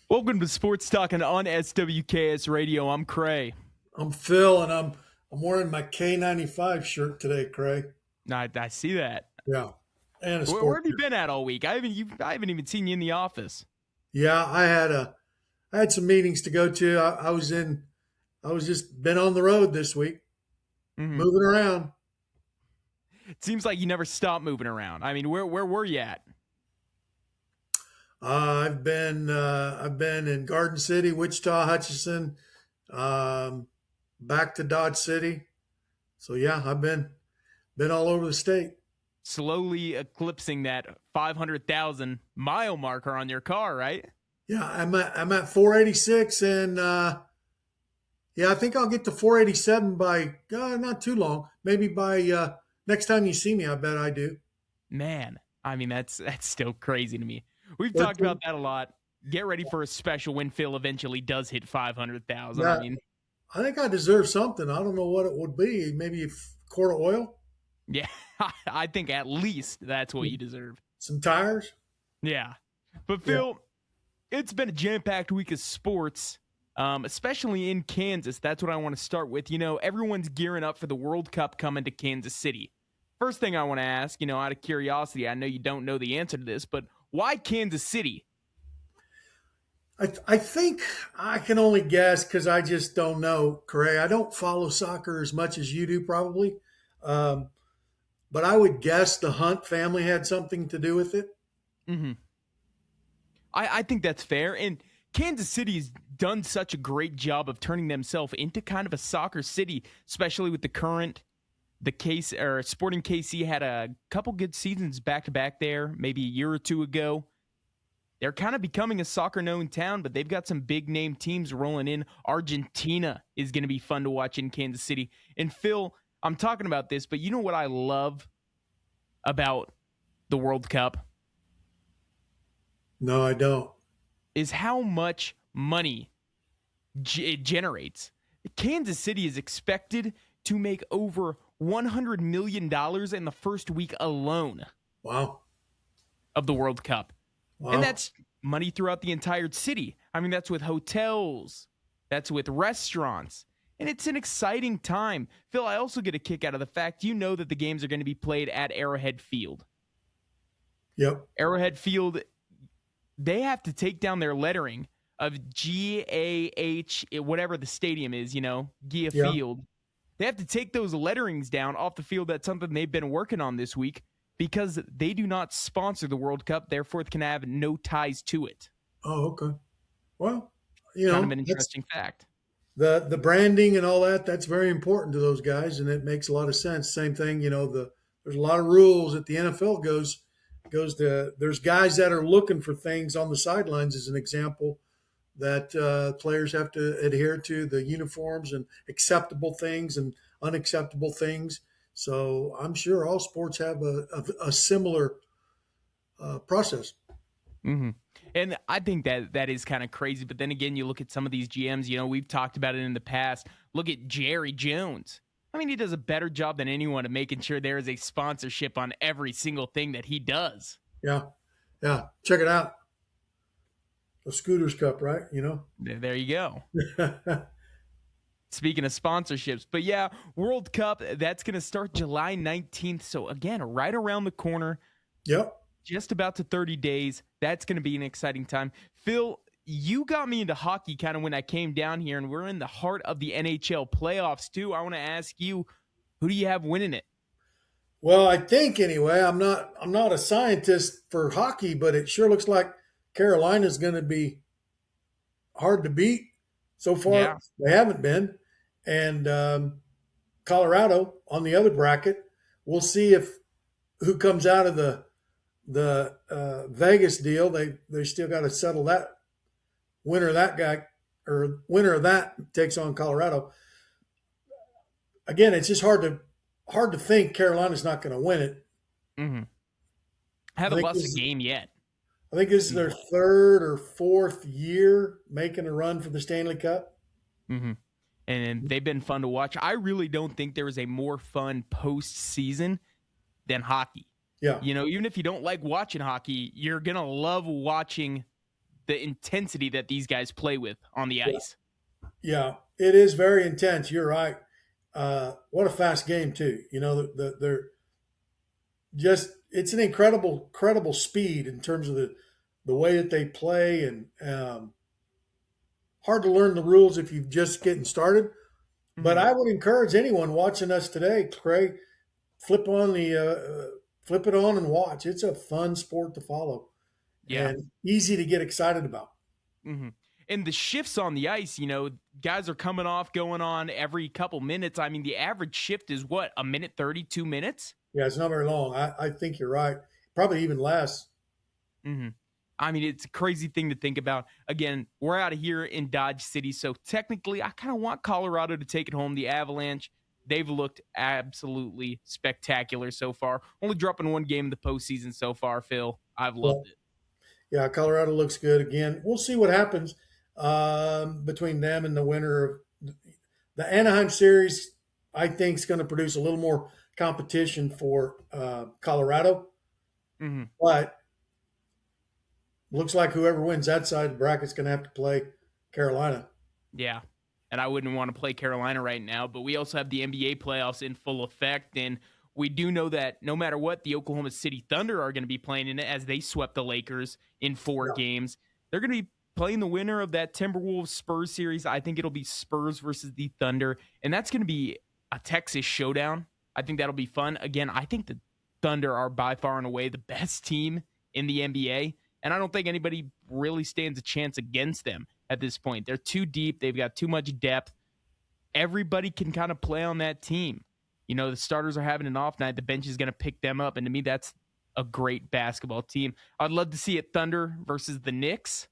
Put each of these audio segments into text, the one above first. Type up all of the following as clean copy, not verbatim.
Welcome to Sports Talkin on SWKS Radio. I'm Cray. I'm Phil, and I'm wearing my K95 shirt today, Craig. I see that. Yeah, and a Where sport. have you been at all week? I haven't even seen you in the office. Yeah, I had some meetings to go to. I was just been on the road this week, Mm-hmm. moving around. It seems like you never stop moving around. I mean, where were you at? I've been in Garden City, Wichita, Hutchinson, um, back to Dodge City. So yeah, I've been all over the state. Slowly eclipsing that 500,000 mile marker on your car, right? Yeah, I'm at 486, and yeah, I think I'll get to 487 by not too long. Maybe by next time you see me, I bet I do. Man, I mean that's still crazy to me. We've But talked about that a lot. Get ready for a special when Phil eventually does hit 500,000. yeah, I mean, I think I deserve something. I don't know what it would be. Maybe a quart of oil, yeah, I think at least that's what you deserve. some tires. Yeah. But Yeah, Phil, it's been a jam-packed week of sports, especially in Kansas. That's what I want to start with. You know, everyone's gearing up for the World Cup coming to Kansas City. First thing I want to ask, out of curiosity, I know you don't know the answer to this, but why Kansas City? I think I can only guess because I just don't know, Craig. I don't follow soccer as much as you do, probably. Um, but I would guess the Hunt family had something to do with it. hmm I think that's fair. And Kansas City's done such a great job of turning themselves into kind of a soccer city, especially with the case or Sporting KC had a couple good seasons back to back there, maybe a year or two ago. They're kind of becoming a soccer known town, but they've got some big name teams rolling in. Argentina is going to be fun to watch in Kansas City. And Phil, I'm talking about this, but you know what I love about the World Cup No, I don't. is how much money it generates. Kansas City is expected to make over $100 million in the first week alone Wow. of the World Cup. And Wow. that's money throughout the entire city. I mean, that's with hotels, that's with restaurants. And it's an exciting time. Phil, I also get a kick out of the fact that the games are going to be played at Arrowhead Field. Yep. Arrowhead Field, they have to take down their lettering of GAH, whatever the stadium is, GIA Yeah. Field. They have to take those letterings down off the field. That's something they've been working on this week because they do not sponsor the World Cup. Therefore, it can have no ties to it. Oh, okay. Well, Kind of an that's interesting fact. the branding and all that. That's very important to those guys, and it makes a lot of sense. Same thing, there's a lot of rules that the NFL goes to. There's guys that are looking for things on the sidelines, as an example, that players have to adhere to the uniforms and acceptable things and unacceptable things. So I'm sure all sports have a similar process. hmm And I think that is kind of crazy. But then again, you look at some of these GMs, we've talked about it in the past. Look at Jerry Jones. I mean, he does a better job than anyone of making sure there is a sponsorship on every single thing that he does. Yeah, yeah. Check it out. The Scooters Cup, right? There you go. Speaking of sponsorships, but yeah, World Cup, that's going to start July 19th. So again, right around the corner, Yep. just about to 30 days. That's going to be an exciting time. Phil, you got me into hockey kind of when I came down here, and we're in the heart of the NHL playoffs too. I want to ask you, who do you have winning it? Well, I think anyway. I'm not a scientist for hockey, but it sure looks like Carolina's going to be hard to beat. So far, Yeah. they haven't been, and Colorado on the other bracket. We'll see if who comes out of the Vegas deal. They still got to settle that. Winner of that guy or winner of that takes on Colorado. Again, it's just hard to think Carolina's not going to win it. Mm-hmm. I Haven't think lost a this, game yet. I think this is their third or fourth year making a run for the Stanley Cup. Mm-hmm. And they've been fun to watch. I really don't think there is a more fun postseason than hockey. Yeah, Even if you don't like watching hockey, you're going to love watching the intensity that these guys play with on the Yeah, ice. yeah, it is very intense. You're right. What a fast game too. You know, they're just it's an incredible speed in terms of the way that they play, and hard to learn the rules if you're just getting started. But Mhm. I would encourage anyone watching us today, Craig, flip on flip it on and watch. It's a fun sport to follow Yeah. and easy to get excited about. hmm And the shifts on the ice, guys are coming off, going on every couple minutes. I mean, the average shift is what, a minute 30, 2 minutes? Yeah, it's not very long. I think you're right. Probably even less. hmm I mean, it's a crazy thing to think about. Again, we're out of here in Dodge City, so technically, I kind of want Colorado to take it home. The Avalanche, they've looked absolutely spectacular so far. Only dropping one game in the postseason so far, Phil. I've Well, loved it. yeah, Colorado looks good again. We'll see what happens between them and the winner of the Anaheim series. I think is going to produce a little more competition for Colorado, hmm but looks like whoever wins that side of the bracket is going to have to play Carolina. Yeah. And I wouldn't want to play Carolina right now, but we also have the NBA playoffs in full effect. And we do know that no matter what, the Oklahoma City Thunder are going to be playing in it as they swept the Lakers in 4 games. They're going to be playing the winner of that Timberwolves Spurs series. I think it'll be Spurs versus the Thunder. And that's going to be a Texas showdown. I think that'll be fun. Again, I think the Thunder are by far and away the best team in the NBA. And I don't think anybody really stands a chance against them at this point. They're too deep. They've got too much depth. Everybody can kind of play on that team. The starters are having an off night. The bench is going to pick them up. And to me, that's a great basketball team. I'd love to see it Thunder versus the Knicks.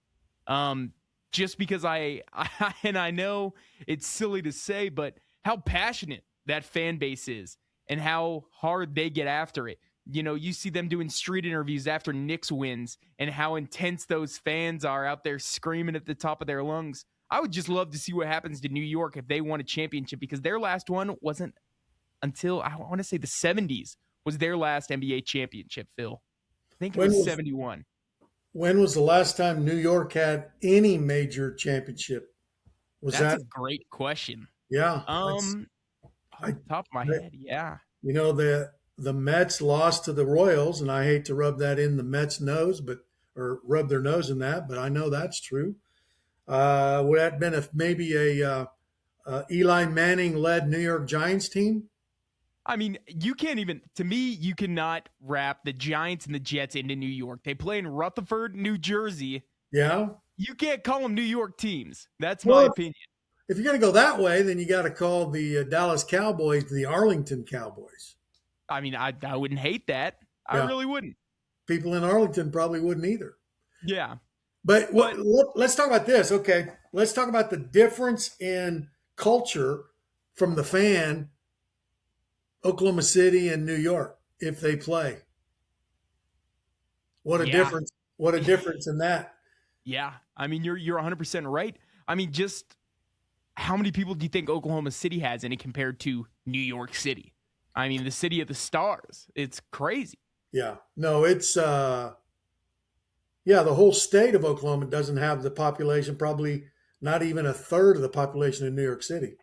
Just because and I know it's silly to say, but how passionate that fan base is and how hard they get after it. You see them doing street interviews after Knicks wins and how intense those fans are out there screaming at the top of their lungs. I would just love to see what happens to New York if they won a championship, because their last one wasn't until, I want to say, the 70s was their last NBA championship, Phil. I think it When was was 71. when was the last time New York had any major championship? Was That's a that? great question. Yeah, Um, I, Off the top of my head, yeah. the Mets lost to the Royals, and I hate to rub that in the Mets' nose, or rub their nose in that, but I know that's true. Would that have been maybe a Eli Manning led New York Giants team? I mean, to me, you cannot wrap the Giants and the Jets into New York. They play in Rutherford, New Jersey. Yeah. You can't call them New York teams. That's my Well, opinion. if you're going to go that way, then you got to call the Dallas Cowboys the Arlington Cowboys. I mean, I wouldn't hate that. I Yeah. really wouldn't. People in Arlington probably wouldn't either. Yeah. But But let's talk about this. Okay. Let's talk about the difference in culture from the fan, Oklahoma City and New York, if they play. What a yeah. difference. What a difference in that. Yeah. I mean, you're 100% right. I mean, just how many people do you think Oklahoma City has in it compared to New York City? I mean, the city of the stars. It's crazy. Yeah. No, it's yeah, the whole state of Oklahoma doesn't have the population, probably not even a third of the population in New York City.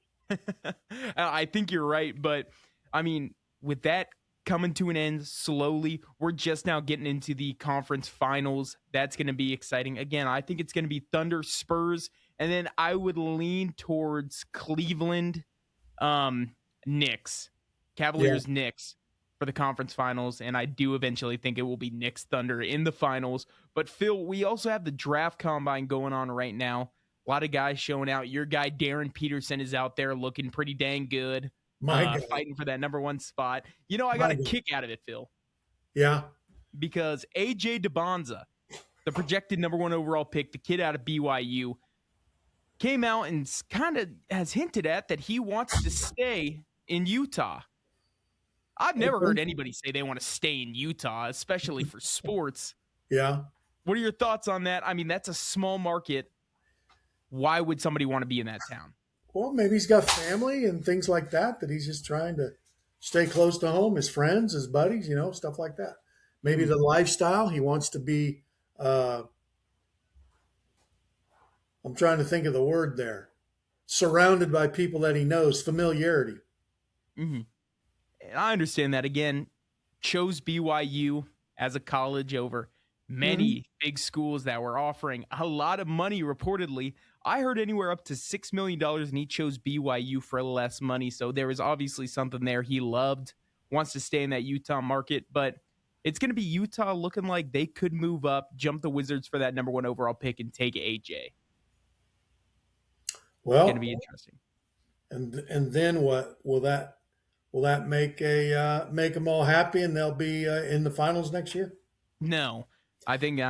I think you're right, but I mean, with that coming to an end slowly, we're just now getting into the conference finals. That's going to be exciting. Again, I think it's going to be Thunder, Spurs, and then I would lean towards Cleveland, Knicks, Yeah. Cavaliers, Knicks for the conference finals, and I do eventually think it will be Knicks Thunder in the finals. But Phil, we also have the draft combine going on right now. A lot of guys showing out. Your guy Darren Peterson is out there looking pretty dang good, My God. fighting for that number one spot. I got My a God. kick out of it, Phil, Yeah. because AJ DeBonza, the projected number one overall pick, the kid out of BYU, came out and kind of has hinted at that he wants to stay in Utah. I've never heard anybody say they want to stay in Utah, especially for sports. Yeah. What are your thoughts on that? I mean, that's a small market. Why would somebody want to be in that town? Well, maybe he's got family and things like that, that he's just trying to stay close to home, his friends, his buddies, stuff like that. Maybe the lifestyle, he wants to be I'm trying to think of the word there. Surrounded by people that he knows, familiarity. Hmm. And I understand that. Again, chose BYU as a college over Hmm. many big schools that were offering a lot of money reportedly. I heard anywhere up to $6 million, and he chose BYU for less money. So there was obviously something there he loved, wants to stay in that Utah market. But it's going to be Utah looking like they could move up, jump the Wizards for that number one overall pick, and take AJ. Going to Well, be interesting. and then what will that make them all happy and they'll be in the finals next year? No, I think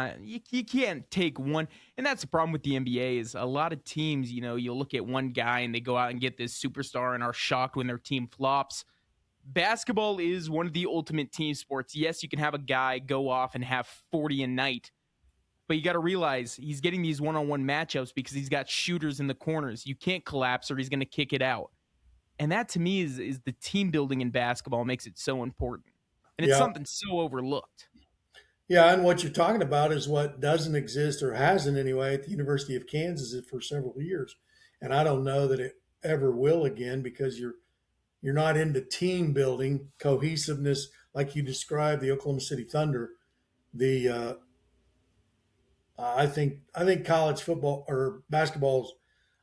you can't take one, and that's the problem with the NBA is a lot of teams. You look at one guy and they go out and get this superstar and are shocked when their team flops. Basketball is one of the ultimate team sports. Yes, you can have a guy go off and have 40 a night, but you got to realize he's getting these one-on-one matchups because he's got shooters in the corners. You can't collapse or he's going to kick it out. And that to me is the team building in basketball makes it so important. And it's Yeah. something so overlooked. Yeah, and what you're talking about is what doesn't exist or hasn't anyway at the University of Kansas for several years. And I don't know that it ever will again because you're not into team building, cohesiveness like you described the Oklahoma City Thunder. The I think college football or basketball's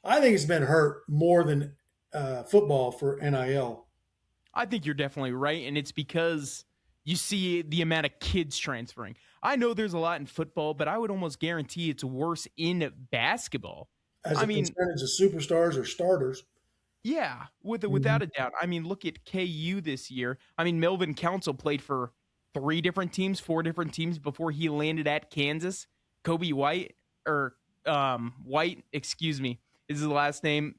I think it's been hurt more than football for NIL. I think you're definitely right. And it's because you see the amount of kids transferring. I know there's a lot in football, but I would almost guarantee it's worse in basketball. As I a mean, percentage of superstars or starters. yeah, Mhm. without a doubt. I mean, look at KU this year. I mean, Melvin Council played for three different teams, four different teams before he landed at Kansas. Kobe White or White, excuse me, is his last name.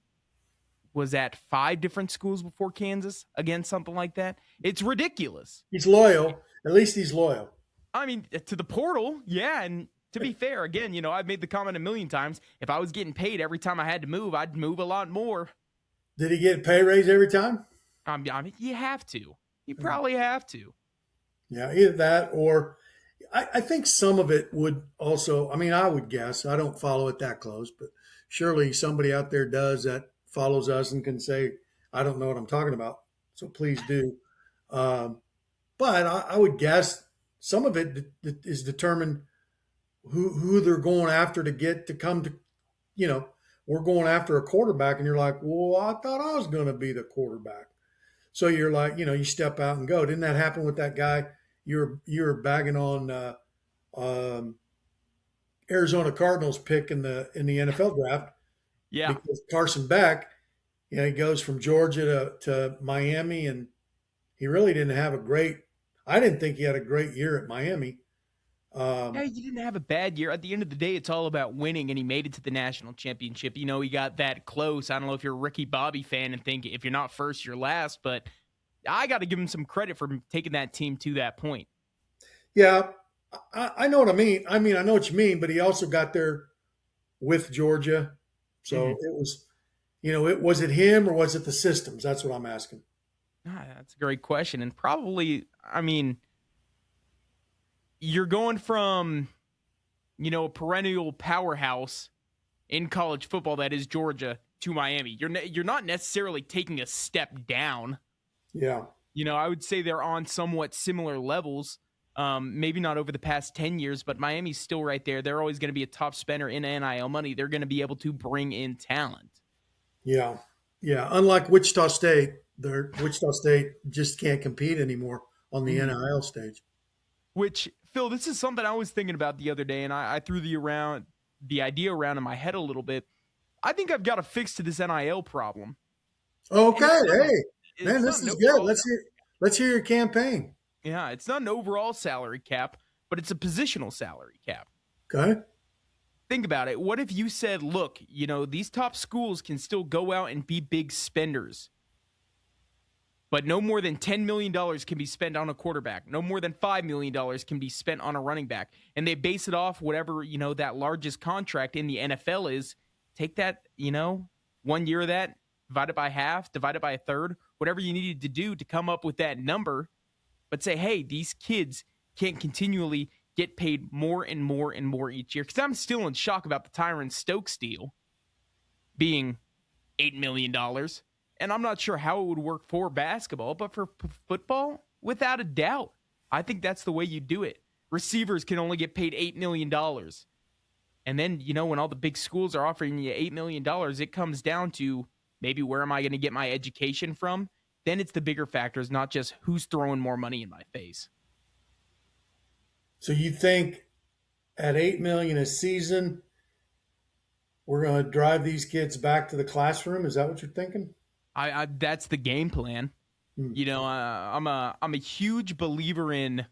Was at five different schools before Kansas. Again, something like that. It's ridiculous. He's loyal. At least he's loyal. I mean, to the portal, yeah. And to be fair, again, I've made the comment a million times. If I was getting paid every time I had to move, I'd move a lot more. Did he get pay raise every time? I mean, you have to. You probably have to. Yeah, either that or I think some of it would also, I mean, I would guess, I don't follow it that close, but surely somebody out there does that follows us and can say, I don't know what I'm talking about. So please do. Um, but I would guess some of it is determined who they're going after to get to come to, you know, we're going after a quarterback and you're like, well, I thought I was going to be the quarterback. So you're like, you step out and go. Didn't that happen with that guy? You're bagging on um, Arizona Cardinals pick in the NFL draft Yeah. because Carson Beck, he goes from Georgia to Miami, and he really didn't have a great. I didn't think he had a great year at Miami. Yeah, Um, he didn't have a bad year. At the end of the day, it's all about winning, and he made it to the national championship. He got that close. I don't know if you're a Ricky Bobby fan and think if you're not first, you're last, but I got to give him some credit for taking that team to that point. yeah, I know what I mean. I mean, I know what you mean, but he also got there with Georgia, so Hmm. it was. It was it him or was it the systems? That's what I'm asking. That's a great question. And probably, I mean, you're going from, a perennial powerhouse in college football that is Georgia to Miami. You're not necessarily taking a step down. Yeah. I would say they're on somewhat similar levels. Maybe not over the past 10 years, but Miami's still right there. They're always going to be a top spender in NIL money. They're going to be able to bring in talent. Yeah, yeah. Unlike Wichita State, Wichita State just can't compete anymore on the Mhm. NIL stage. Which, Phil, this is something I was thinking about the other day, and I threw the idea around in my head a little bit. I think I've got a fix to this NIL problem, and Okay, hey, man, it's not this an is good. overall Let's hear your campaign. yeah, it's not an overall salary cap, but it's a positional salary cap. Okay. Think about it. What if you said, look, these top schools can still go out and be big spenders, but no more than $10 million can be spent on a quarterback. No more than $5 million can be spent on a running back. And they base it off whatever, that largest contract in the NFL is. Take that, 1 year of that, divide it by half, divide it by a third, whatever you needed to do to come up with that number. But say, hey, these kids can't continually get paid more and more and more each year. Because I'm still in shock about the Tyron Stokes deal. being $8 million. And I'm not sure how it would work for basketball, but for football, without a doubt, I think that's the way you do it. Receivers can only get paid $8 million. And then, when all the big schools are offering you $8 million, it comes down to maybe where am I going to get my education from? Then it's the bigger factors, not just who's throwing more money in my face. So you think at $8 million a season, we're going to drive these kids back to the classroom? Is that what you're thinking? I that's the game plan. Hmm. I'm a huge believer in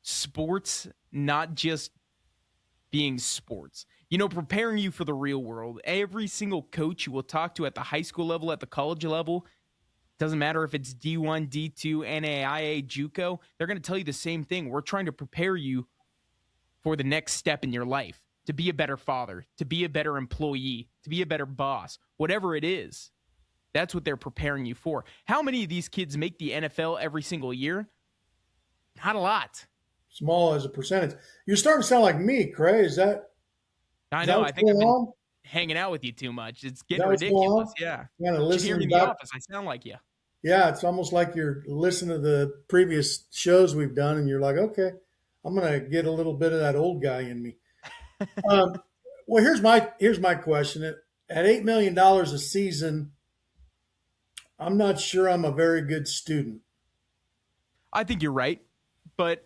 sports, not just being sports. Preparing you for the real world. Every single coach you will talk to at the high school level, at the college level, doesn't matter if it's D1, D2, NAIA, JUCO, they're going to tell you the same thing. We're trying to prepare you for the next step in your life, to be a better father, to be a better employee, to be a better boss, whatever it is. That's what they're preparing you for. How many of these kids make the NFL every single year? Not a lot. Small as a percentage. You're starting to sound like me, Cray. I know. I think I've been on? hanging out with you too much. It's Is getting that what's going ridiculous. on? Yeah. Kind of You should hear me listening in the back. office. I sound like you. Yeah, it's almost like you're listening to the previous shows we've done, and you're like, okay, I'm going to get a little bit of that old guy in me. Well, here's my question. At $8 million a season, I'm not sure I'm a very good student. I think you're right, but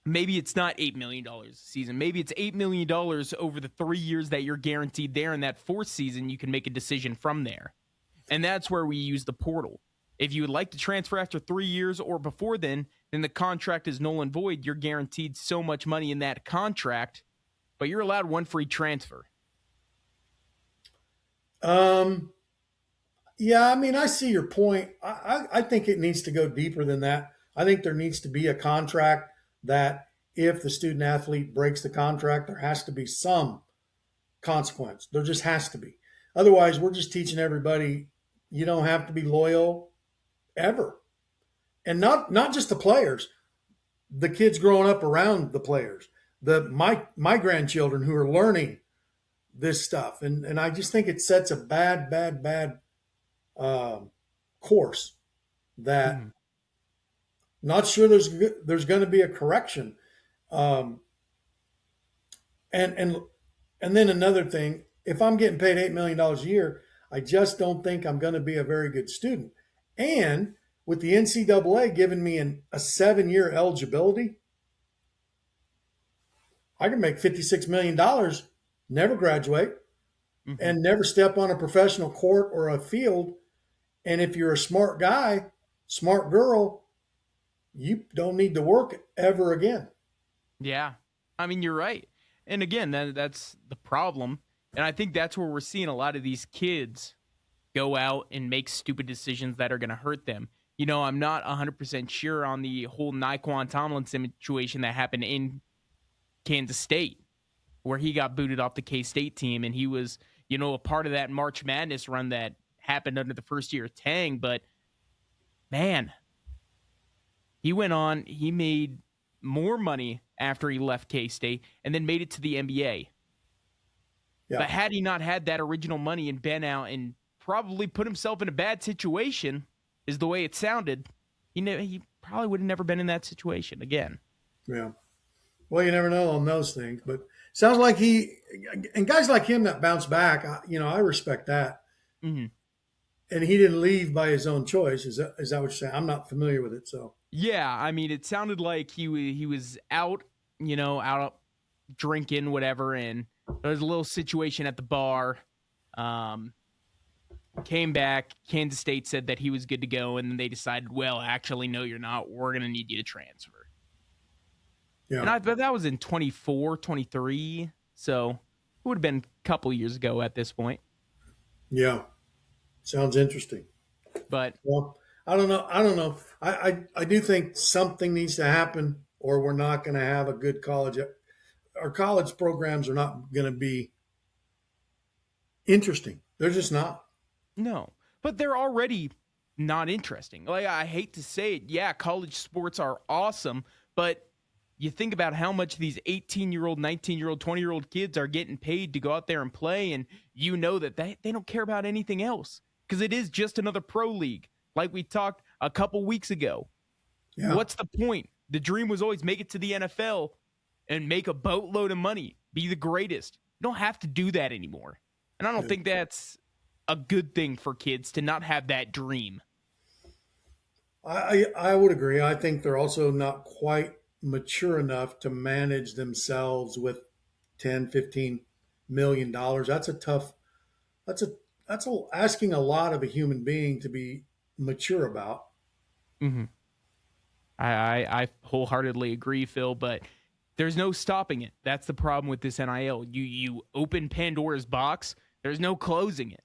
maybe it's not $8 million a season. Maybe it's $8 million over the 3 years that you're guaranteed there. And that fourth season, you can make a decision from there. And that's where we use the portal. If you would like to transfer after 3 years or before then the contract is null and void. You're guaranteed so much money in that contract, but you're allowed one free transfer. Yeah, I mean, I see your point. I think it needs to go deeper than that. I think there needs to be a contract that if the student athlete breaks the contract, there has to be some consequence. There just has to be. Otherwise, we're just teaching everybody you don't have to be loyal ever. And not just the players, the kids growing up around the players, my grandchildren who are learning this stuff. And I just think it sets a bad course that not sure there's going to be a correction. And then another thing, if I'm getting paid $8 million a year, I just don't think I'm going to be a very good student. And with the NCAA giving me a 7-year eligibility, I can make $56 million, never graduate, and never step on a professional court or a field. And if you're a smart guy, smart girl, you don't need to work ever again. Yeah. I mean, you're right. And again, that's the problem. And I think that's where we're seeing a lot of these kids go out and make stupid decisions that are going to hurt them. I'm not 100% sure on the whole Naquan Tomlinson situation that happened in Kansas State, where he got booted off the K-State team, and he was, a part of that March Madness run that happened under the first year of Tang. But, man, he went on, he made more money after he left K-State and then made it to the NBA. Yeah. But had he not had that original money and been out and probably put himself in a bad situation, is the way it sounded, he probably would have never been in that situation again. Yeah. Well, you never know on those things, but sounds like and guys like him that bounce back, I respect that. Mm-hmm. And he didn't leave by his own choice. Is that what you're saying? I'm not familiar with it, so. Yeah, I mean, it sounded like he was out, out drinking, whatever, and there was a little situation at the bar. Came back. Kansas State said that he was good to go, and then they decided, well, actually, no, you're not. We're going to need you to transfer. Yeah. And I bet that was in 24, 23, so it would have been a couple years ago at this point. Yeah. Sounds interesting. But well, I don't know. I do think something needs to happen, or we're not going to have a good college. Our college programs are not going to be interesting. They're just not. No, but they're already not interesting. Like, I hate to say it. Yeah, college sports are awesome, but you think about how much these 18-year-old, 19-year-old, 20-year-old kids are getting paid to go out there and play, and you know that they don't care about anything else because it is just another pro league, like we talked a couple weeks ago. Yeah. What's the point? The dream was always make it to the NFL and make a boatload of money, be the greatest. You don't have to do that anymore. And I don't think that's a good thing for kids to not have that dream. I would agree. I think they're also not quite mature enough to manage themselves with 10, 15 million dollars. That's a asking a lot of a human being to be mature about. Mm-hmm. I wholeheartedly agree, Phil, but there's no stopping it. That's the problem with this NIL. You open Pandora's box, there's no closing it.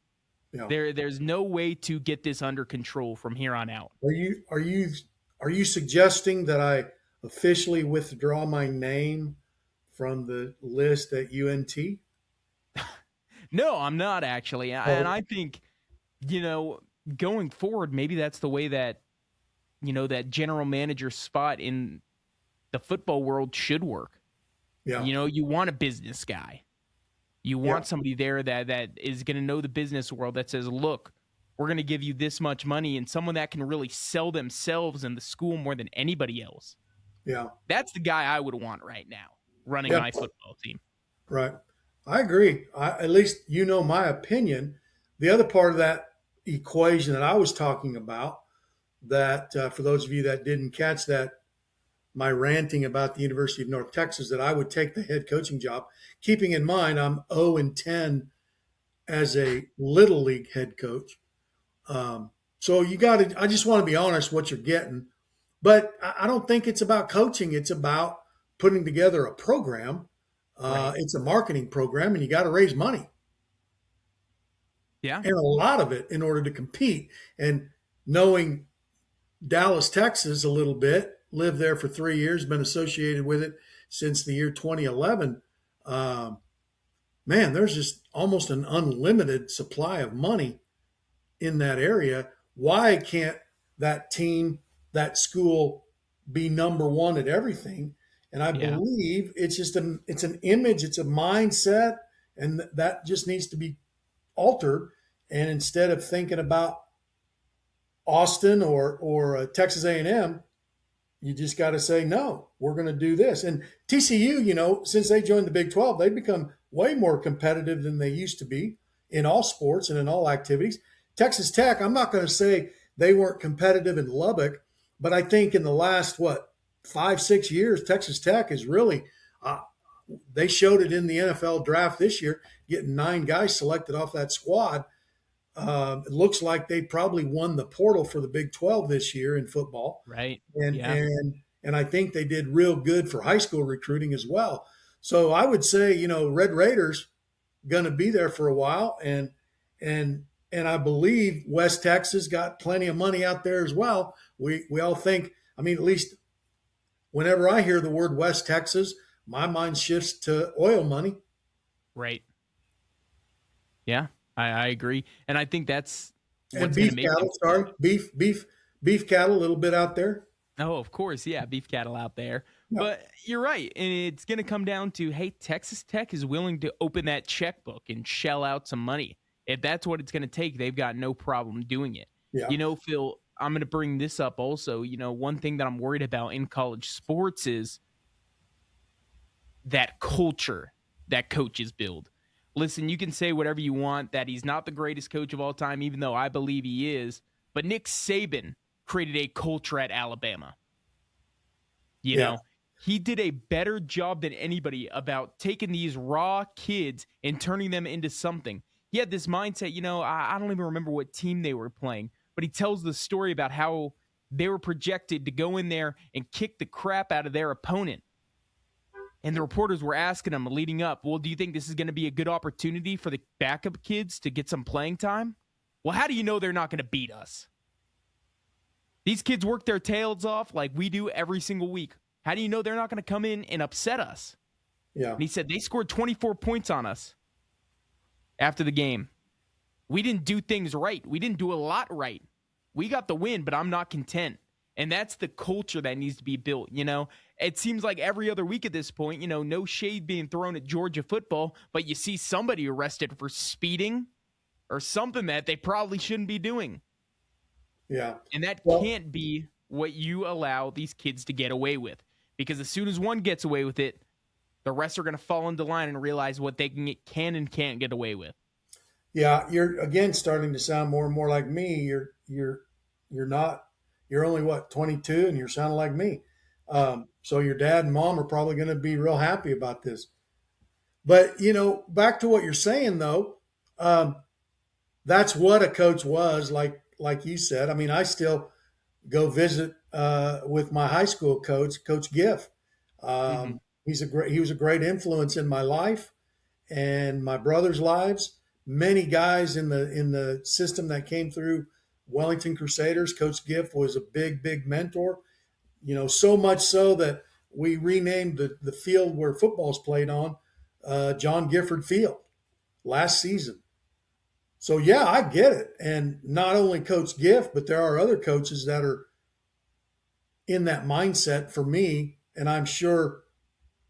Yeah. There's no way to get this under control from here on out. Are you suggesting that I officially withdraw my name from the list at UNT? No, I'm not actually. And I think, you know, going forward, maybe that's the way that, you know, that general manager spot in the football world should work. Yeah. You know, you want a business guy. You want somebody there that is going to know the business world that says, look, we're going to give you this much money, and someone that can really sell themselves and the school more than anybody else. Yeah. That's the guy I would want right now running my football team. Right. I agree. At least you know my opinion. The other part of that equation that I was talking about, that for those of you that didn't catch that, my ranting about the University of North Texas, that I would take the head coaching job, keeping in mind I'm 0-10 as a little league head coach. So I just want to be honest what you're getting. But I don't think it's about coaching. It's about putting together a program. Right. It's a marketing program, and you got to raise money. Yeah. And a lot of it in order to compete. And knowing Dallas, Texas a little bit, lived there for 3 years, been associated with it since the year 2011. Man, there's just almost an unlimited supply of money in that area. Why can't that team, that school be number one at everything? And I believe it's just it's an image, it's a mindset, and that just needs to be altered. And instead of thinking about Austin or Texas A&M, you just got to say, no, we're going to do this. And TCU, you know, since they joined the Big 12, they've become way more competitive than they used to be in all sports and in all activities. Texas Tech, I'm not going to say they weren't competitive in Lubbock, but I think in the last, 5-6 years, Texas Tech is really, they showed it in the NFL draft this year, getting 9 guys selected off that squad. It looks like they probably won the portal for the Big 12 this year in football. Right. And I think they did real good for high school recruiting as well. So I would say, you know, Red Raiders going to be there for a while. And I believe West Texas got plenty of money out there as well. We all think, I mean, at least whenever I hear the word West Texas, my mind shifts to oil money. Right. Yeah, I agree. And I think that's and beef cattle. Sorry, beef cattle, a little bit out there. Oh, of course, yeah, beef cattle out there. Yeah. But you're right, and it's going to come down to, hey, Texas Tech is willing to open that checkbook and shell out some money. If that's what it's going to take, they've got no problem doing it. Yeah. You know, Phil, I'm going to bring this up also. You know, one thing that I'm worried about in college sports is that culture that coaches build. Listen, you can say whatever you want, that he's not the greatest coach of all time, even though I believe he is. But Nick Saban created a culture at Alabama. You know, he did a better job than anybody about taking these raw kids and turning them into something. He had this mindset, you know, I don't even remember what team they were playing, but he tells the story about how they were projected to go in there and kick the crap out of their opponent. And the reporters were asking him leading up, well, do you think this is going to be a good opportunity for the backup kids to get some playing time? Well, how do you know they're not going to beat us? These kids work their tails off like we do every single week. How do you know they're not going to come in and upset us? Yeah. And he said they scored 24 points on us after the game. We didn't do things right. We didn't do a lot right. We got the win, but I'm not content. And that's the culture that needs to be built, you know? it seems like every other week at this point, no shade being thrown at Georgia football, but you see somebody arrested for speeding or something that they probably shouldn't be doing. Yeah. And that Well, can't be what you allow these kids to get away with. Because as soon as one gets away with it, the rest are going to fall into line and realize what they can and can't get away with. yeah, you're again starting to sound more and more like me. You're not. You're only what 22, and you're sounding like me. So your dad and mom are probably going to be real happy about this. But back to what you're saying though, that's what a coach was like you said. I mean, I still go visit with my high school coach, Coach Giff. Mm-hmm. He was a great influence in my life and my brother's lives. Many guys in the system that came through Wellington Crusaders, Coach Giff was a big mentor. So much so that we renamed the field where football's played on John Gifford Field last season. So yeah, I get it. And not only Coach Giff, but there are other coaches that are in that mindset for me. And I'm sure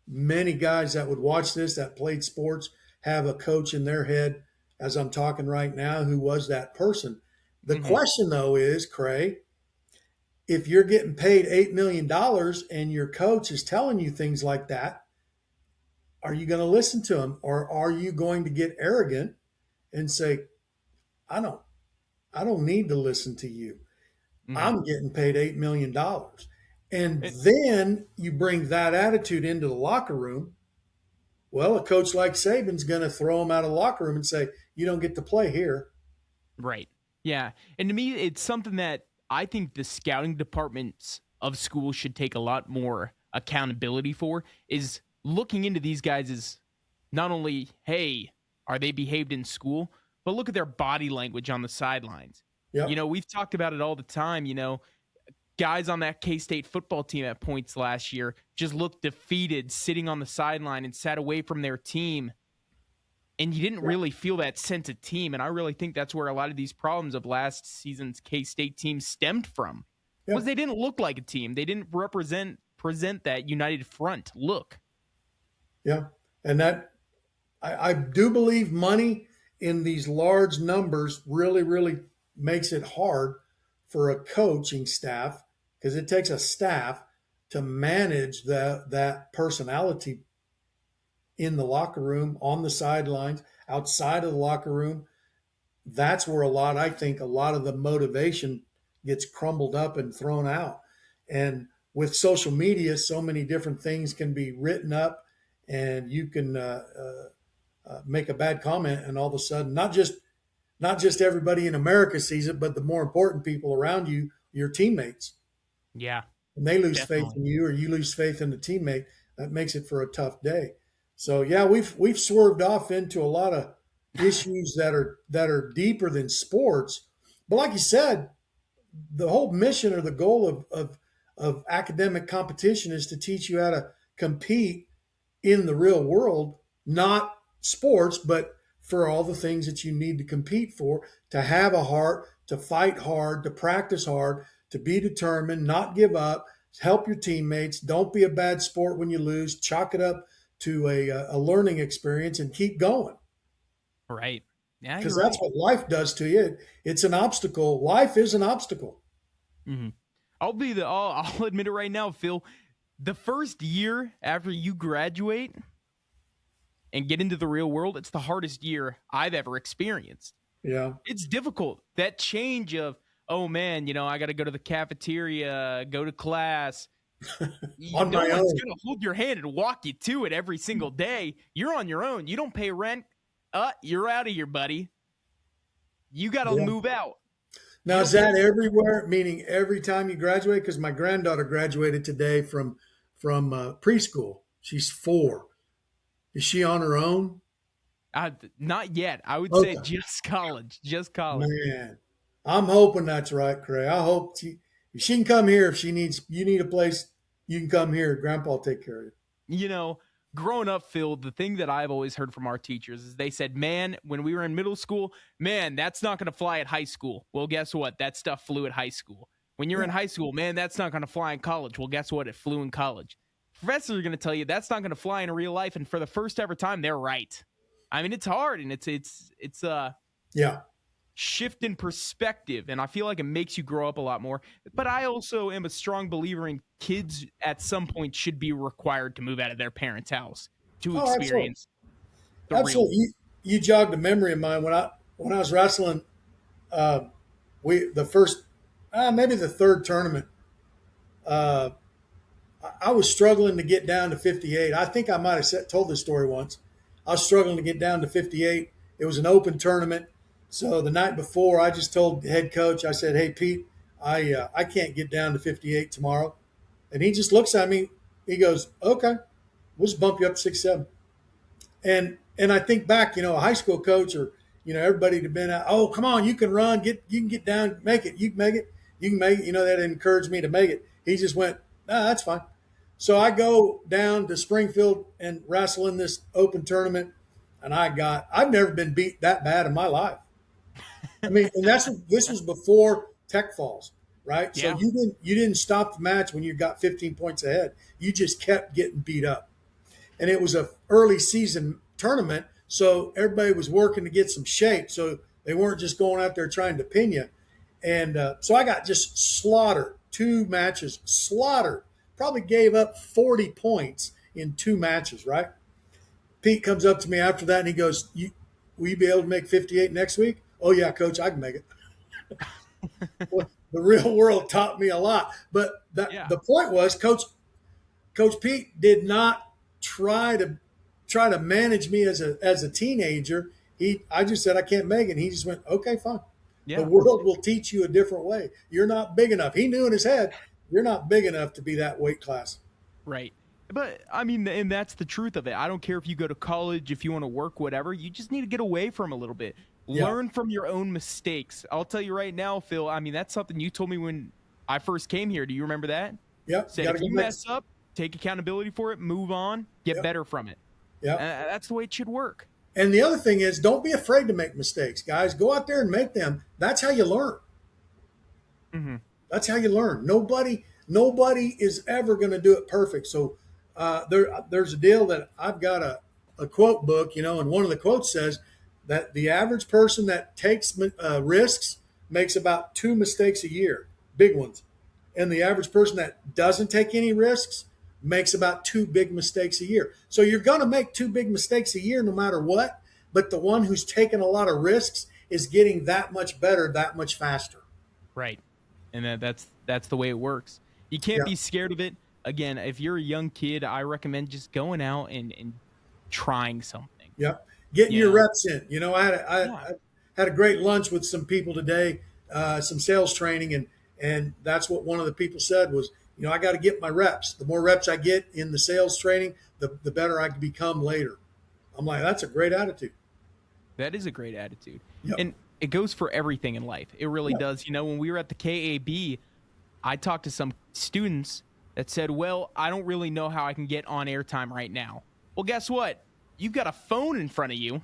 many guys that would watch this that played sports have a coach in their head as I'm talking right now who was that person. The Mm-hmm. question though is, Cray, if you're getting paid $8 million and your coach is telling you things like that, are you going to listen to him, or are you going to get arrogant and say, I don't I don't need to listen to you. Mm-hmm. I'm getting paid $8 million. And It, then you bring that attitude into the locker room. Well, a coach like Saban's going to throw him out of the locker room and say, you don't get to play here. right. Yeah. And to me, it's something that I think the scouting departments of schools should take a lot more accountability for, is looking into these guys as not only, hey, are they behaved in school, but look at their body language on the sidelines. Yep. We've talked about it all the time. Guys on that K-State football team at points last year just looked defeated, sitting on the sideline and sat away from their team. And you didn't really feel that sense of team. And I really think that's where a lot of these problems of last season's K-State team stemmed from. Yep. Was they didn't look like a team. They didn't present that united front look. Yeah. And that I do believe money in these large numbers really makes it hard for a coaching staff, because it takes a staff to manage that personality in the locker room, on the sidelines, outside of the locker room. That's where I think a lot of the motivation gets crumbled up and thrown out. And with social media, so many different things can be written up, and you can make a bad comment, and all of a sudden, not just everybody in America sees it, but the more important people around you, your teammates, Yeah, and they lose faith definitely. in you, or you lose faith in the teammate. That makes it for a tough day. So yeah, we've swerved off into a lot of issues that are deeper than sports. But like you said, the whole mission or the goal of academic competition is to teach you how to compete in the real world, not sports, but for all the things that you need to compete for, to have a heart, to fight hard, to practice hard, to be determined, not give up, help your teammates. Don't be a bad sport when you lose. Chalk it up to a learning experience and keep going, Right. Yeah, because you're that's right. what life does to you. It's an obstacle. Life is an obstacle. Mm-hmm. I'll admit it right now, Phil. The first year after you graduate and get into the real world, it's the hardest year I've ever experienced. Yeah. It's difficult. That change of, oh man, I got to go to the cafeteria, go to class. On No my one's own. going to hold your hand and walk you to it every single day. You're on your own. You don't pay rent. You're out of here, buddy. You got to Yeah. move out. Now, You is don't get that everywhere? Meaning every time you graduate? Because my granddaughter graduated today from preschool. She's 4. Is she on her own? not yet. I would say Okay, just college. Just college. man. I'm hoping that's right, Craig. I hope if she can come here. If you need a place, you can come here. Grandpa will take care of you. You know, growing up, Phil, the thing that I've always heard from our teachers is they said, man, when we were in middle school, man, that's not going to fly at high school. Well, guess what? That stuff flew at high school. When you're Yeah. in high school, man, that's not going to fly in college. Well, guess what? It flew in college. Professors are going to tell you that's not going to fly in real life, and for the first ever time, they're right. I mean, it's hard, and it's a Yeah. shift in perspective, and I feel like it makes you grow up a lot more. But I also am a strong believer in kids at some point should be required to move out of their parents' house to Oh, absolutely. experience the real Absolutely. world. You jogged a memory of mine when I was wrestling. Uh, we the first, maybe the third tournament. Uh, I was struggling to get down to 58. I think I might have told this story once. I was struggling to get down to 58. It was an open tournament. So the night before, I just told the head coach, I said, "Hey, Pete, I can't get down to 58 tomorrow." And he just looks at me. He goes, "Okay, we'll just bump you up to 6'7". And I think back, a high school coach or everybody had been out. Oh, come on, you can run, you can get down, make it, you can make it, you can make it. That encouraged me to make it. He just went, "Nah, that's fine." So I go down to Springfield and wrestle in this open tournament, and I've never been beat that bad in my life. I mean, and this was before tech falls, right? So Yeah. you didn't stop the match when you got 15 points ahead. You just kept getting beat up, and it was a early season tournament, so everybody was working to get some shape. So they weren't just going out there trying to pin you. And so I got just slaughtered, 2 matches, slaughtered. Probably gave up 40 points in 2 matches, right? Pete comes up to me after that and he goes, will you be able to make 58 next week? Oh, yeah, coach, I can make it. Well, the real world taught me a lot. But Yeah. the point was, Coach Pete did not try to manage me as a teenager. I just said I can't make it. And he just went, okay, fine. The Yeah. world will teach you a different way. You're not big enough. He knew in his head, you're not big enough to be that weight class. Right. But I mean, and that's the truth of it. I don't care if you go to college, if you want to work, whatever. You just need to get away from a little bit. Yeah. Learn from your own mistakes. I'll tell you right now, Phil. I mean, that's something you told me when I first came here. Do you remember that? Yep. Said if you mess up, take accountability for it, move on, get Yep. better from it. Yeah. That's the way it should work. And the other thing is, don't be afraid to make mistakes, guys. Go out there and make them. That's how you learn. Mm-hmm. That's how you learn. Nobody is ever going to do it perfect. So there's a deal that I've got a quote book, and one of the quotes says that the average person that takes risks makes about 2 mistakes a year, big ones. And the average person that doesn't take any risks makes about 2 big mistakes a year. So you're going to make 2 big mistakes a year no matter what, but the one who's taken a lot of risks is getting that much better, that much faster. Right. And that's the way it works. You can't Yeah. be scared of it. Again, if you're a young kid, I recommend just going out and trying something. Yeah, getting your Yeah. reps in. I Yeah. had a great lunch with some people today, some sales training, and that's what one of the people said was, I got to get my reps. The more reps I get in the sales training, the better I can become later. I'm like, that's a great attitude. That is a great attitude. Yep. And it goes for everything in life. It really Yep. does. When we were at the KAB, I talked to some students that said, well, I don't really know how I can get on airtime right now. Well, guess what? You've got a phone in front of you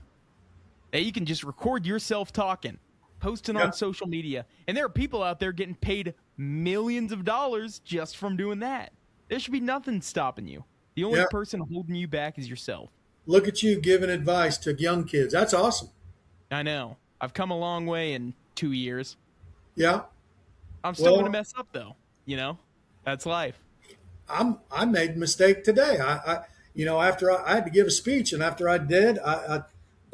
that you can just record yourself talking, post it Yeah. on social media. And there are people out there getting paid millions of dollars just from doing that. There should be nothing stopping you. The only Yeah. person holding you back is yourself. Look at you giving advice to young kids. That's awesome. I know. I've come a long way in 2 years. Yeah. I'm still Well, going to mess up, though. That's life. I made a mistake today. After I had to give a speech, and after I did, the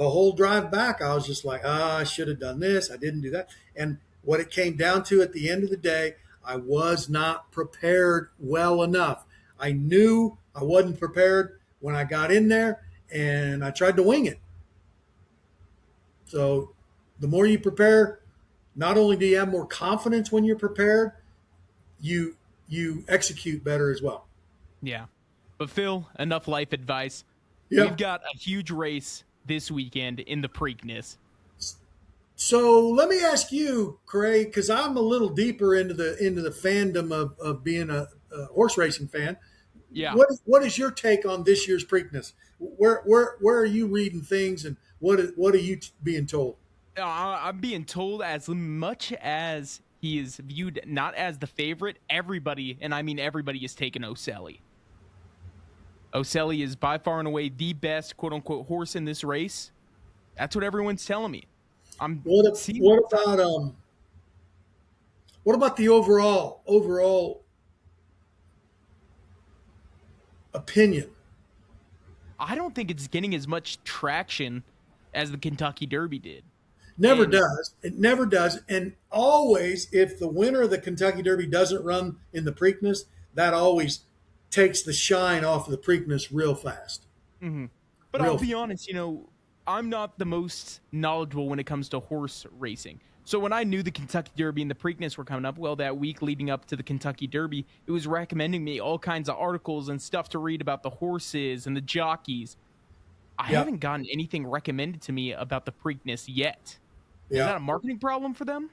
whole drive back, I was just like, I should have done this. I didn't do that. And what it came down to at the end of the day, I was not prepared well enough. I knew I wasn't prepared when I got in there, and I tried to wing it. So the more you prepare, not only do you have more confidence when you're prepared, you execute better as well. Yeah. But, Phil, enough life advice. Yeah. We've got a huge race this weekend in the Preakness. So let me ask you, Craig, because I'm a little deeper into the fandom of being a horse racing fan. Yeah. What is your take on this year's Preakness? Where are you reading things, and what are you being told? I'm being told as much as he is viewed not as the favorite, everybody, and I mean everybody, is taking O'Sally. Oselli is by far and away the best quote unquote horse in this race. That's what everyone's telling me. I'm seeing. What about the overall opinion? I don't think it's getting as much traction as the Kentucky Derby did. Never And does. It never does. And always, if the winner of the Kentucky Derby doesn't run in the Preakness, that always takes the shine off of the Preakness real fast. mhm. But I'll Real. be honest, I'm not the most knowledgeable when it comes to horse racing. So when I knew the Kentucky Derby and the Preakness were coming up, well, that week leading up to the Kentucky Derby, it was recommending me all kinds of articles and stuff to read about the horses and the jockeys. I Yeah. haven't gotten anything recommended to me about the Preakness yet. Is Yeah. that a marketing problem for them?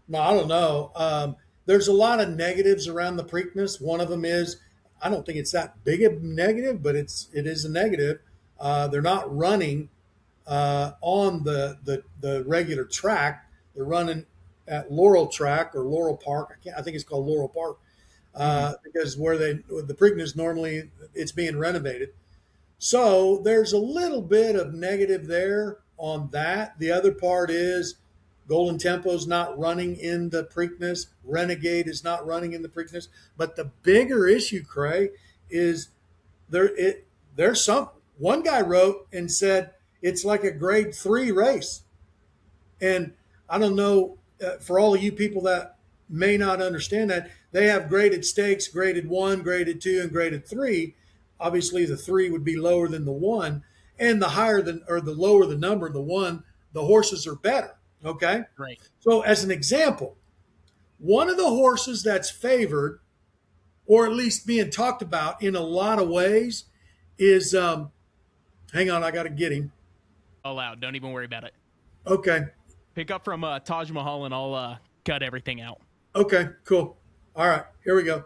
No, I don't know. There's a lot of negatives around the Preakness. One of them is I don't think it's that big a negative, but it is a negative. They're not running on the regular track. They're running at Laurel Track or Laurel Park. I think it's called Laurel Park Mm-hmm. because where the Preakness normally it's being renovated. So there's a little bit of negative there on that. The other part is Golden Tempo's not running in the Preakness. Renegade is not running in the Preakness. But the bigger issue, Craig, is there's some one guy wrote and said it's like a grade 3 race. And I don't know for all of you people that may not understand that, they have graded stakes, graded 1, graded 2, and graded 3. Obviously, the 3 would be lower than the 1, and the lower the number, the 1, the horses are better. Okay, Right. so as an example, one of the horses that's favored, or at least being talked about in a lot of ways, is hang on, I got to get him. Allowed. Don't even worry about it. Okay, Pick up from Taj Mahal and I'll cut everything out. okay, cool. All right, here we go.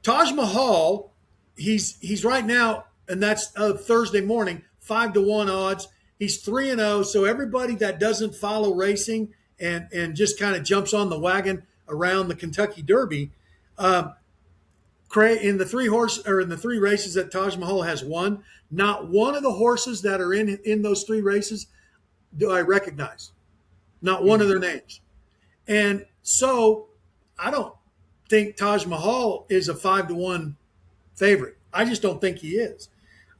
Taj Mahal, he's right now, and that's Thursday morning, 5-1 odds. He's 3-0. So everybody that doesn't follow racing and just kind of jumps on the wagon around the Kentucky Derby, in the three races that Taj Mahal has won, not one of the horses that are in those 3 races do I recognize. Not one of Mm-hmm. their names. And so I don't think Taj Mahal is a 5-1 favorite. I just don't think he is.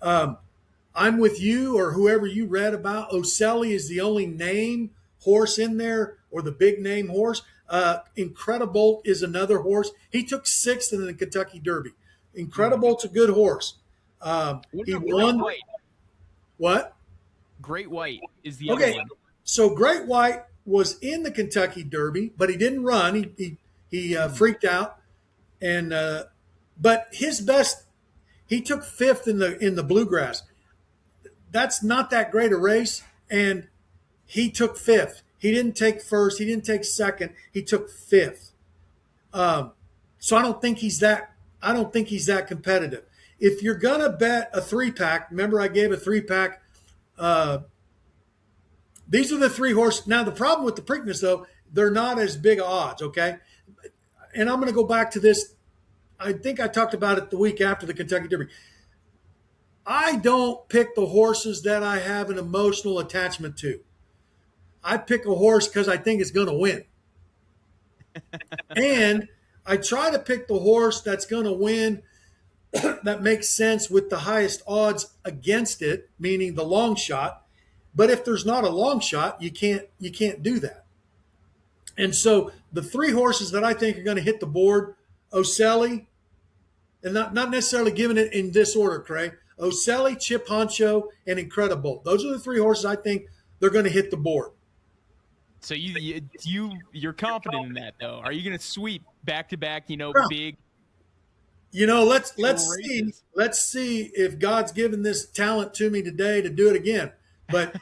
I'm with you or whoever you read about. Oselli is the only name horse in there or the big name horse. Incredibolt is another horse. He took 6th in the Kentucky Derby. Incredibolt's a good horse. What He about Great won. White? What? Great White is the other Okay, one. so Great White was in the Kentucky Derby, but he didn't run. He freaked out, and but his best, he took 5th in the Bluegrass. That's not that great a race, and he took 5th. He didn't take 1st. He didn't take 2nd. He took 5th. So I don't think he's that. I don't think he's that competitive. If you're gonna bet a 3-pack, remember I gave a 3-pack. These are the 3 horses. Now the problem with the Preakness though, they're not as big odds. Okay, and I'm going to go back to this. I think I talked about it the week after the Kentucky Derby. I don't pick the horses that I have an emotional attachment to. I pick a horse because I think it's going to win. And I try to pick the horse that's going to win that makes sense with the highest odds against it, meaning the long shot. But if there's not a long shot, you can't do that. And so the 3 horses that I think are going to hit the board, Oselli, and not necessarily giving it in this order, Craig. Oselli, Chip Honcho, and Incredibolt. Those are the 3 horses I think they're going to hit the board. So you're confident in that though? Are you going to sweep back to back? Yeah. Big. Let's see if God's given this talent to me today to do it again. But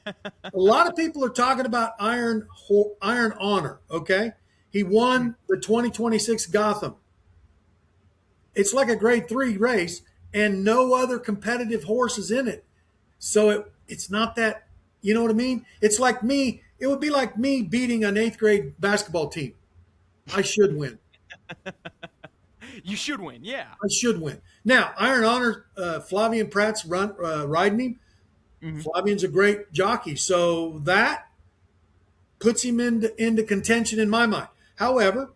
a lot of people are talking about Iron Honor. Okay, he won the 2026 Gotham. It's like a grade 3 race, and no other competitive horse is in it. So it's not that, you know what I mean? It's like me. It would be like me beating an 8th grade basketball team. I should win. You should win. Yeah. I should win. Now, Iron Honor, Flavian Pratt's riding him. Hmm. Flavian's a great jockey, so that puts him into contention in my mind. However,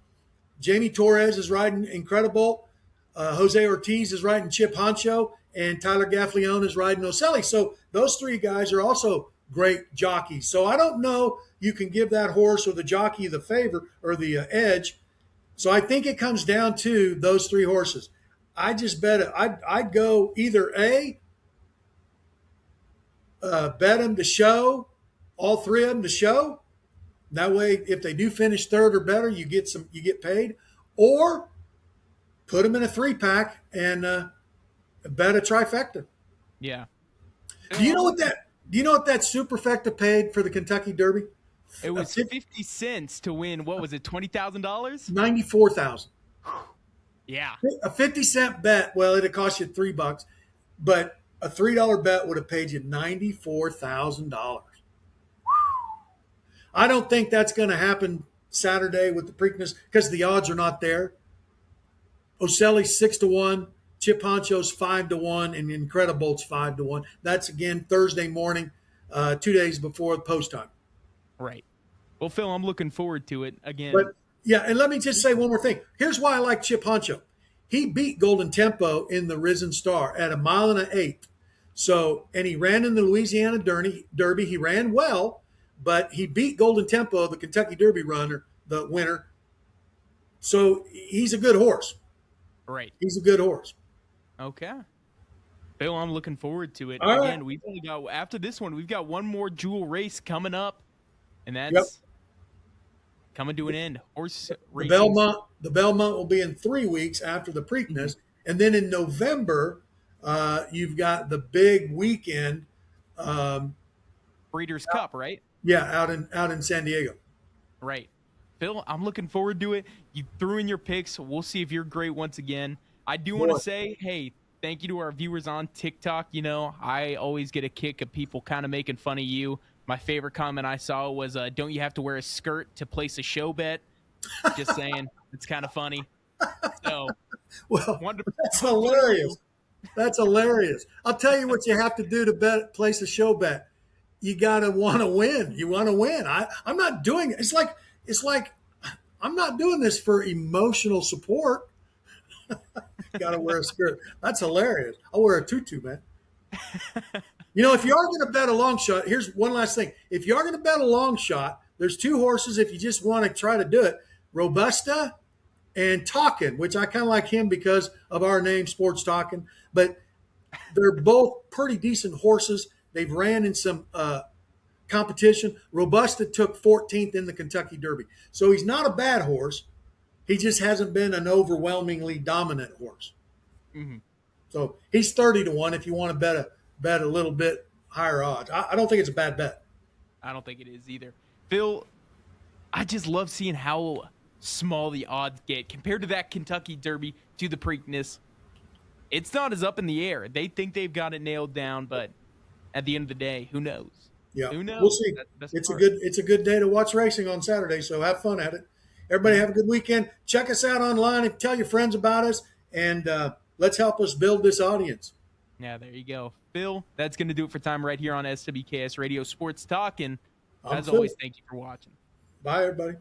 Jamie Torres is riding Incredible. Jose Ortiz is riding Chip Honcho, and Tyler Gaffleone is riding Ocelli. So those three guys are also great jockeys. So I don't know you can give that horse or the jockey the favor or the edge. So I think it comes down to those three horses. I just bet it. I'd go either bet them to show, all three of them to show. That way, if they do finish third or better, you get paid, or put them in a 3-pack and bet a trifecta. Yeah. Do you know what that superfecta paid for the Kentucky Derby? It was 50 cents to win. What was it? $20,000? 94,000. Yeah. A 50-cent bet. Well, it'd cost you $3, but a $3 bet would have paid you $94,000. I don't think that's going to happen Saturday with the Preakness because the odds are not there. Ocelli's 6-1, Chip Honcho's 5-1, and Incredible's 5-1. That's again Thursday morning, 2 days before post time. Right. Well, Phil, I'm looking forward to it again. But yeah, and let me just say one more thing. Here's why I like Chip Honcho. He beat Golden Tempo in the Risen Star at 1 1/8. So, and he ran in the Louisiana Derby. He ran well, but he beat Golden Tempo, the Kentucky Derby runner, the winner. So he's a good horse. Right. He's a good horse. Okay. Phil, I'm looking forward to it. All Again, right. we've only got, after this one, we've got one more jewel race coming up, and that's Yep. coming to an end. Horse The racing. Belmont will be in 3 weeks after the Preakness. And then in November, you've got the big weekend. Breeders' Cup, right? Yeah, out in San Diego. Right. Phil, I'm looking forward to it. You threw in your picks. We'll see if you're great once again. I do want to say, hey, thank you to our viewers on TikTok. You know, I always get a kick of people kind of making fun of you. My favorite comment I saw was, don't you have to wear a skirt to place a show bet? Just saying. It's kind of funny. So, Well, wonderful. that's hilarious. That's hilarious. I'll tell you what you have to do to place a show bet. You gotta want to win. You want to win. I'm not doing it. It's like I'm not doing this for emotional support. Gotta wear a skirt. That's hilarious. I'll wear a tutu, man. You know, if you are going to bet a long shot, here's one last thing. If you are going to bet a long shot, there's two horses if you just want to try to do it. Robusta and Talkin, which I kind of like him because of our name, Sports Talkin. But they're both pretty decent horses. They've ran in some competition. Robusta took 14th in the Kentucky Derby. So he's not a bad horse. He just hasn't been an overwhelmingly dominant horse. Mhm. So he's 30-1 if you want to bet a little bit higher odds. I don't think it's a bad bet. I don't think it is either. Phil, I just love seeing how small the odds get compared to that Kentucky Derby to the Preakness. It's not as up in the air. They think they've got it nailed down, but at the end of the day, who knows? Yeah, Who knows? we'll see. That's It's part. a good day to watch racing on Saturday. So have fun at it. Everybody have a good weekend. Check us out online and tell your friends about us, and let's help us build this audience. Yeah, there you go. Phil, that's going to do it for time right here on SWKS Radio Sports Talk. And I'm as Phil. always, thank you for watching. Bye, everybody.